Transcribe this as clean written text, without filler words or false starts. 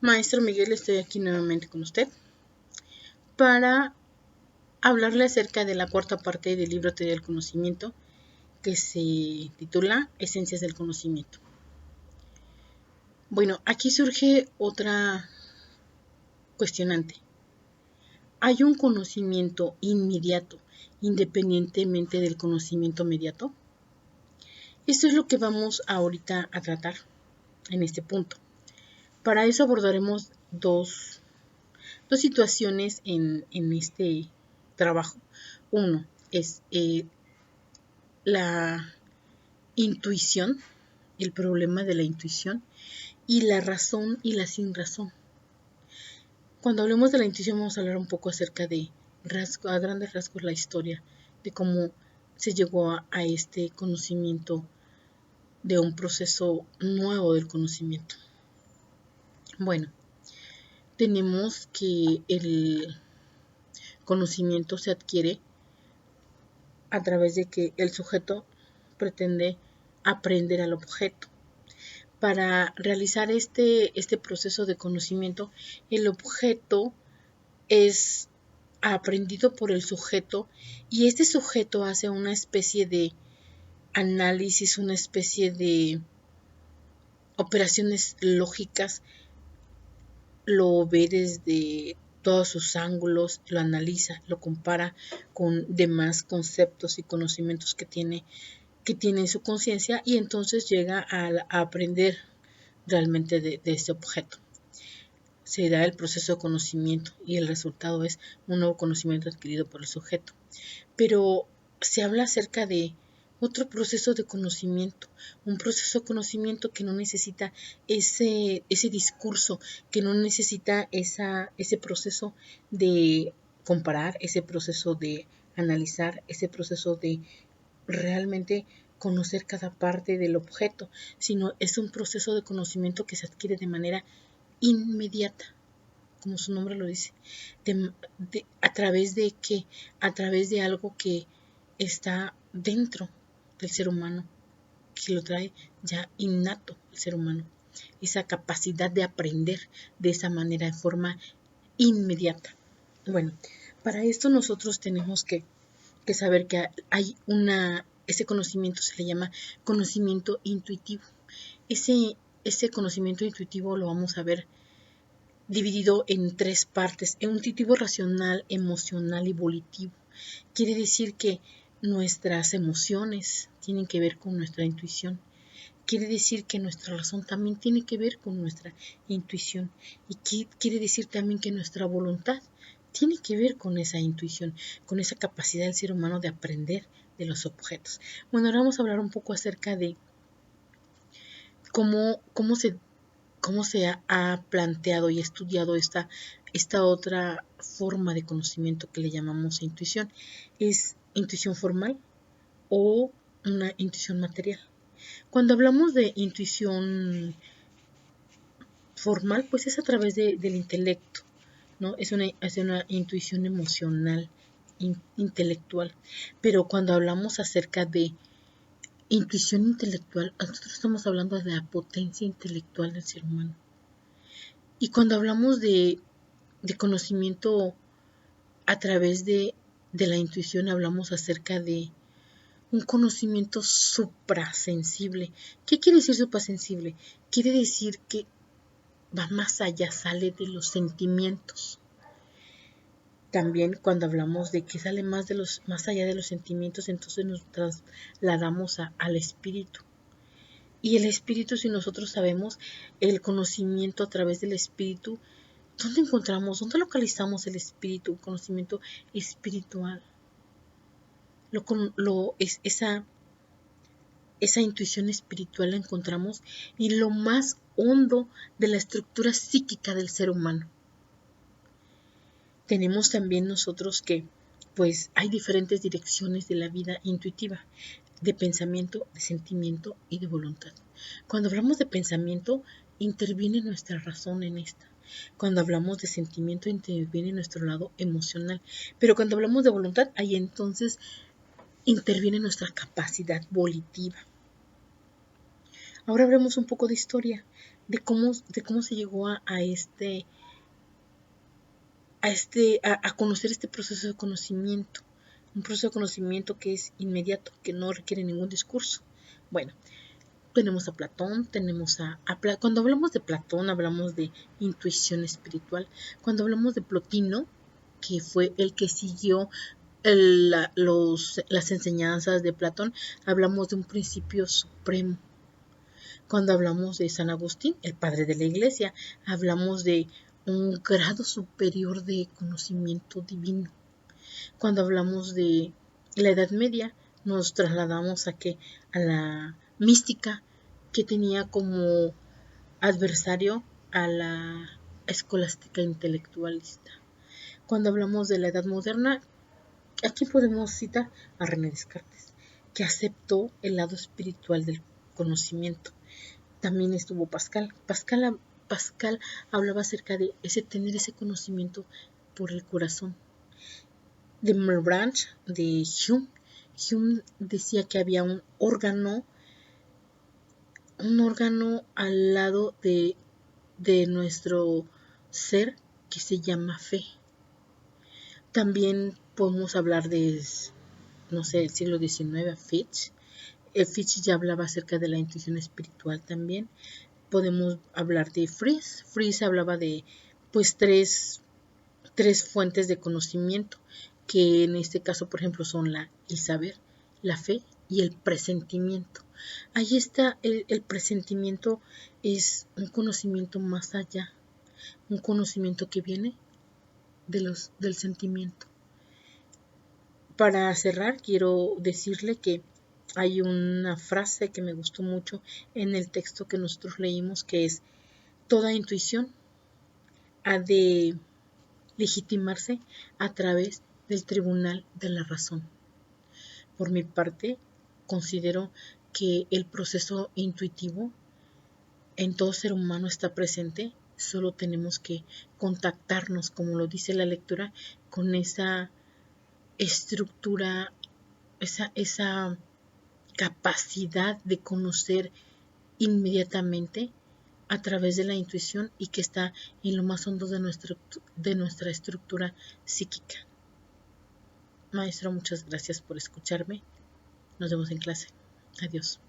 Maestro Miguel, estoy aquí nuevamente con usted para hablarle acerca de la cuarta parte del libro Teoría del Conocimiento, que se titula Esencias del Conocimiento. Bueno, aquí surge otra cuestionante. ¿Hay un conocimiento inmediato independientemente del conocimiento mediato? Esto es lo que vamos ahorita a tratar en este punto. Para eso abordaremos dos situaciones en este trabajo. Uno es la intuición, el problema de la intuición, y la razón y la sin razón. Cuando hablemos de la intuición vamos a hablar un poco acerca de a grandes rasgos la historia de cómo se llegó a este conocimiento, de un proceso nuevo del conocimiento. Bueno, tenemos que el conocimiento se adquiere a través de que el sujeto pretende aprender al objeto. Para realizar este proceso de conocimiento, el objeto es aprendido por el sujeto y este sujeto hace una especie de análisis, una especie de operaciones lógicas, lo ve desde todos sus ángulos, lo analiza, lo compara con demás conceptos y conocimientos que tiene en su conciencia, y entonces llega a aprender realmente de este objeto. Se da el proceso de conocimiento y el resultado es un nuevo conocimiento adquirido por el sujeto. Pero se habla acerca de otro proceso de conocimiento, un proceso de conocimiento que no necesita ese discurso, que no necesita ese proceso de comparar, ese proceso de analizar, ese proceso de realmente conocer cada parte del objeto, sino es un proceso de conocimiento que se adquiere de manera inmediata, como su nombre lo dice, a través de qué, a través de algo que está dentro del ser humano, que lo trae ya innato el ser humano, esa capacidad de aprender de esa manera, de forma inmediata. Bueno, para esto nosotros tenemos que saber que hay ese conocimiento se le llama conocimiento intuitivo. Ese conocimiento intuitivo lo vamos a ver dividido en tres partes: intuitivo, racional, emocional y volitivo. Quiere decir que nuestras emociones tienen que ver con nuestra intuición. Quiere decir que nuestra razón también tiene que ver con nuestra intuición. Y quiere decir también que nuestra voluntad tiene que ver con esa intuición, con esa capacidad del ser humano de aprender de los objetos. Bueno, ahora vamos a hablar un poco acerca de cómo se ha planteado y estudiado esta otra forma de conocimiento que le llamamos intuición. ¿Es intuición formal o una intuición material? Cuando hablamos de intuición formal, pues es a través del intelecto, ¿no? Es una intuición emocional, intelectual. Pero cuando hablamos acerca de intuición intelectual, nosotros estamos hablando de la potencia intelectual del ser humano. Y cuando hablamos de conocimiento a través de la intuición, hablamos acerca de un conocimiento suprasensible. ¿Qué quiere decir suprasensible? Quiere decir que va más allá, sale de los sentimientos. También cuando hablamos de que sale más allá de los sentimientos, entonces nos trasladamos al espíritu. Y el espíritu, si nosotros sabemos el conocimiento a través del espíritu, ¿dónde localizamos el espíritu, conocimiento espiritual? Esa intuición espiritual la encontramos en lo más hondo de la estructura psíquica del ser humano. Tenemos también nosotros que, pues, hay diferentes direcciones de la vida intuitiva, de pensamiento, de sentimiento y de voluntad. Cuando hablamos de pensamiento, interviene nuestra razón en esta. Cuando hablamos de sentimiento, interviene nuestro lado emocional. Pero cuando hablamos de voluntad, ahí entonces interviene nuestra capacidad volitiva. Ahora hablemos un poco de historia. de cómo se llegó a conocer este proceso de conocimiento, un proceso de conocimiento que es inmediato, que no requiere ningún discurso. Bueno, tenemos a Platón, cuando hablamos de Platón hablamos de intuición espiritual. Cuando hablamos de Plotino, que fue el que siguió las enseñanzas de Platón, hablamos de un principio supremo. Cuando hablamos de San Agustín, el padre de la iglesia, hablamos de un grado superior de conocimiento divino. Cuando hablamos de la Edad Media, nos trasladamos a la mística, que tenía como adversario a la escolástica intelectualista. Cuando hablamos de la Edad Moderna, aquí podemos citar a René Descartes, que aceptó el lado espiritual del conocimiento. También estuvo Pascal. Pascal hablaba acerca de tener ese conocimiento por el corazón. De Malebranche, de Hume decía que había un órgano al lado de nuestro ser que se llama fe. También podemos hablar de, no sé, el siglo XIX, Fichte. Fichte ya hablaba acerca de la intuición espiritual también. Podemos hablar de Fries. Fries hablaba de, pues, tres fuentes de conocimiento, que en este caso, por ejemplo, son el saber, la fe y el presentimiento. Ahí está, el presentimiento es un conocimiento más allá, un conocimiento que viene del sentimiento. Para cerrar, quiero decirle que hay una frase que me gustó mucho en el texto que nosotros leímos, que es: toda intuición ha de legitimarse a través del tribunal de la razón. Por mi parte, considero que el proceso intuitivo en todo ser humano está presente, solo tenemos que contactarnos, como lo dice la lectura, con esa estructura, esa capacidad de conocer inmediatamente a través de la intuición, y que está en lo más hondo de nuestra estructura psíquica. Maestro, muchas gracias por escucharme. Nos vemos en clase. Adiós.